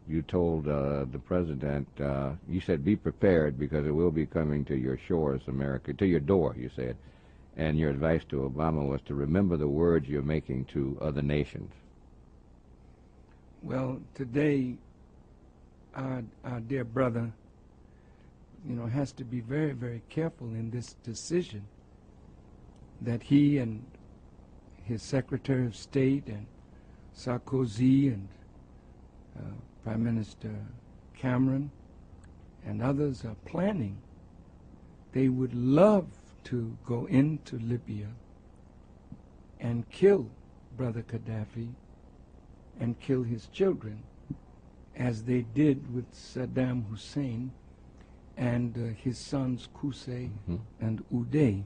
You told the president, you said, be prepared because it will be coming to your shores, America, to your door, you said. And your advice to Obama was to remember the words you're making to other nations. Well, today, our dear brother, has to be very, very careful in this decision that he and his Secretary of State and Sarkozy and Prime Minister Cameron and others are planning. They would love to go into Libya and kill Brother Gaddafi and kill his children, as they did with Saddam Hussein and his sons Qusay and Uday.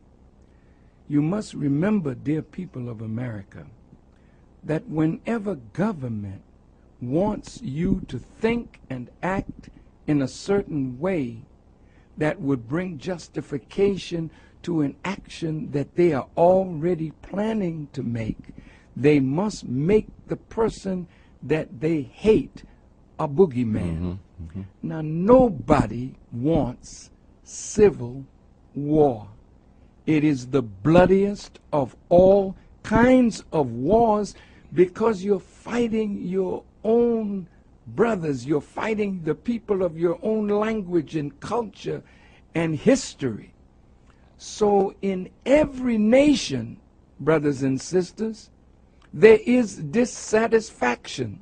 You must remember, dear people of America, that whenever government wants you to think and act in a certain way that would bring justification to an action that they are already planning to make, they must make the person that they hate a boogeyman. Now, nobody wants civil war. It is the bloodiest of all kinds of wars because you're fighting your own brothers. You're fighting the people of your own language and culture and history. So in every nation, brothers and sisters, there is dissatisfaction.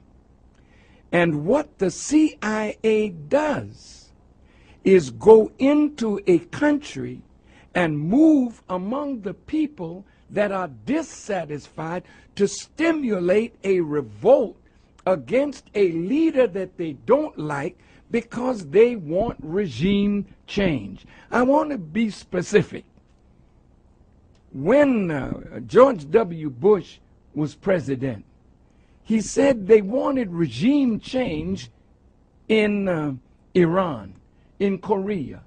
And what the CIA does is go into a country and move among the people that are dissatisfied to stimulate a revolt against a leader that they don't like because they want regime change. I want to be specific. When George W. Bush was president, he said they wanted regime change in Iran, in Korea.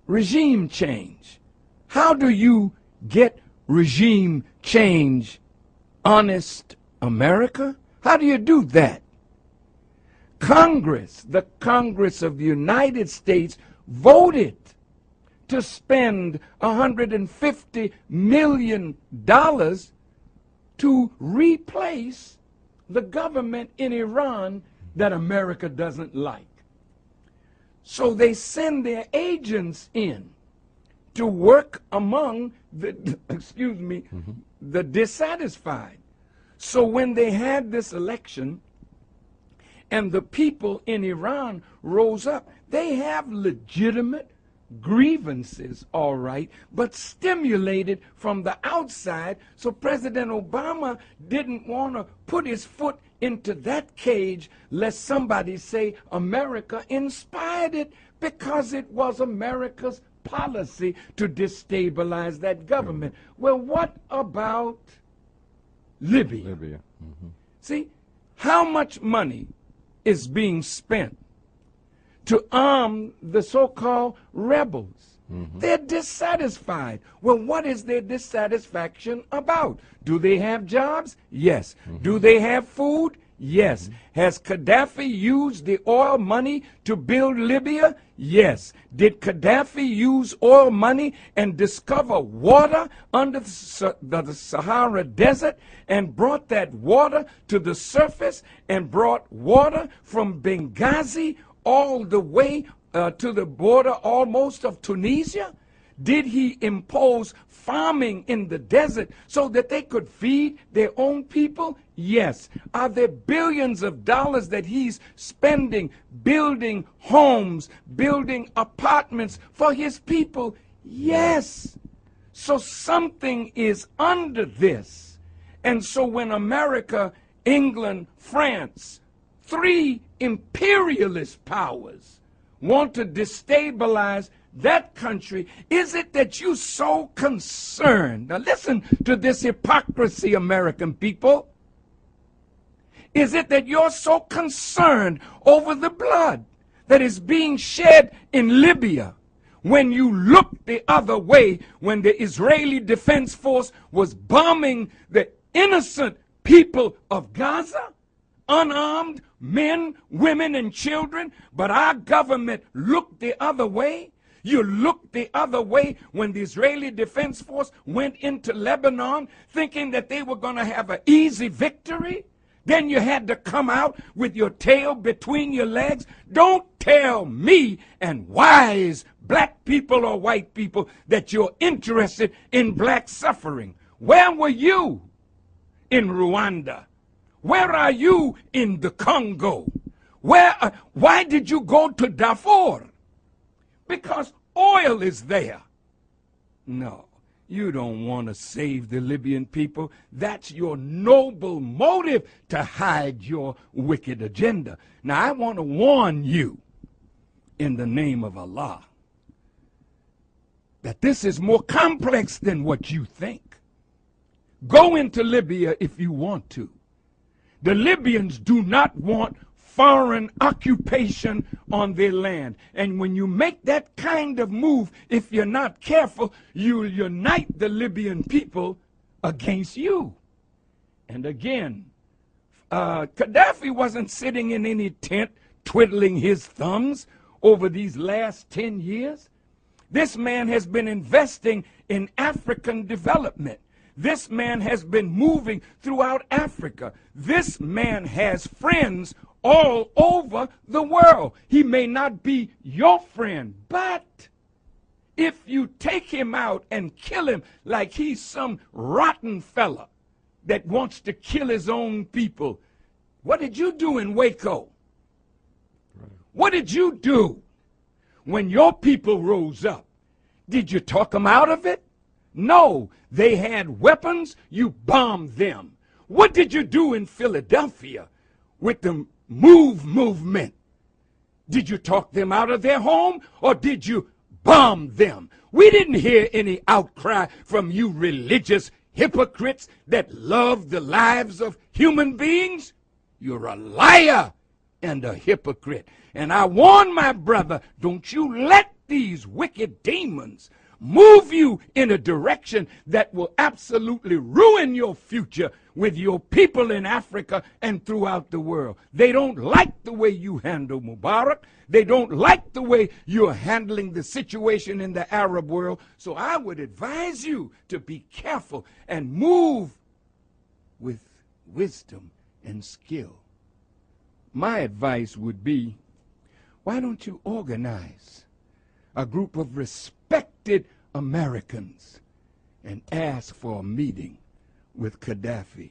Regime change. How do you get regime change, honest America? How do you do that? Congress, the Congress of the United States, voted to spend $150 million to replace the government in Iran that America doesn't like. So they send their agents in to work among the, the dissatisfied. So when they had this election and the people in Iran rose up, they have legitimate grievances, all right, but stimulated from the outside. So President Obama didn't want to put his foot into that cage lest somebody say America inspired it, because it was America's policy to destabilize that government. Well, what about Libya? See, how much money is being spent to arm the so-called rebels? They're dissatisfied. Well, what is their dissatisfaction about? Do they have jobs? Yes. Do they have food? Yes. Has Gaddafi used the oil money to build Libya? Yes. Did Gaddafi use oil money and discover water under the Sahara Desert and brought that water to the surface and brought water from Benghazi all the way to the border almost of Tunisia? Did he impose farming in the desert so that they could feed their own people? Yes. Are there billions of dollars that he's spending building homes, building apartments for his people? Yes. So something is under this. And so when America, England, France, three imperialist powers want to destabilize that country, is it that you're so concerned? Now listen to this hypocrisy, American people. Is it that you're so concerned over the blood that is being shed in Libya when you look the other way when the Israeli Defense Force was bombing the innocent people of Gaza, unarmed, men, women, and children, but our government looked the other way. You looked the other way when the Israeli Defense Force went into Lebanon thinking that they were going to have an easy victory. Then you had to come out with your tail between your legs. Don't tell me and wise black people or white people that you're interested in black suffering. Where were you in Rwanda? Where are you in the Congo? Why did you go to Darfur? Because oil is there. No, you don't want to save the Libyan people. That's your noble motive to hide your wicked agenda. Now, I want to warn you in the name of Allah that this is more complex than what you think. Go into Libya if you want to. The Libyans do not want foreign occupation on their land. And when you make that kind of move, if you're not careful, you'll unite the Libyan people against you. And again, Gaddafi wasn't sitting in any tent twiddling his thumbs over these last 10 years. This man has been investing in African development. This man has been moving throughout Africa. This man has friends all over the world. He may not be your friend, but if you take him out and kill him like he's some rotten fella that wants to kill his own people, what did you do in Waco? What did you do when your people rose up? Did you talk them out of it? No, they had weapons, you bombed them. What did you do in Philadelphia with the movement? Did you talk them out of their home or did you bomb them? We didn't hear any outcry from you religious hypocrites that love the lives of human beings. You're a liar and a hypocrite. And I warn my brother, don't you let these wicked demons move you in a direction that will absolutely ruin your future with your people in Africa and throughout the world. They don't like the way you handle Mubarak. They don't like the way you're handling the situation in the Arab world. So I would advise you to be careful and move with wisdom and skill. My advice would be, why don't you organize a group of respected Americans and ask for a meeting with Gaddafi?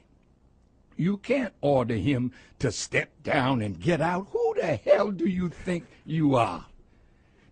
You can't order him to step down and get out. Who the hell do you think you are?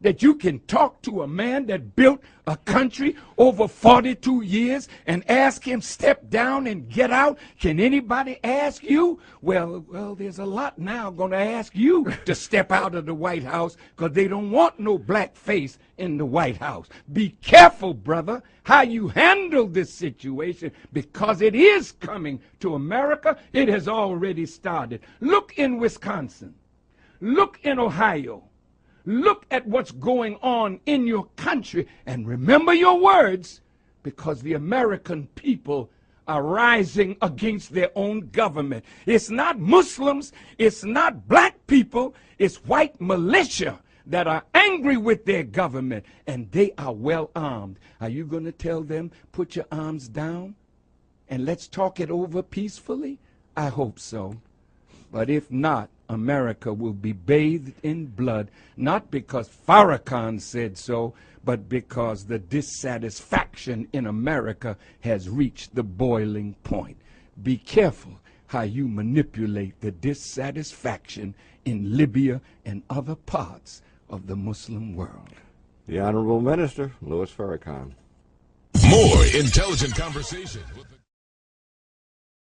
That you can talk to a man that built a country over 42 years and ask him step down and get out? Can anybody ask you? Well, there's a lot now going to ask you to step out of the White House because they don't want no black face in the White House. Be careful, brother, how you handle this situation because it is coming to America. It has already started. Look in Wisconsin. Look in Ohio. Look at what's going on in your country and remember your words because the American people are rising against their own government. It's not Muslims, it's not black people, it's white militia that are angry with their government and they are well armed. Are you going to tell them, put your arms down and let's talk it over peacefully? I hope so. But if not, America will be bathed in blood, not because Farrakhan said so, but because the dissatisfaction in America has reached the boiling point. Be careful how you manipulate the dissatisfaction in Libya and other parts of the Muslim world. The Honorable Minister, Louis Farrakhan. More intelligent conversation.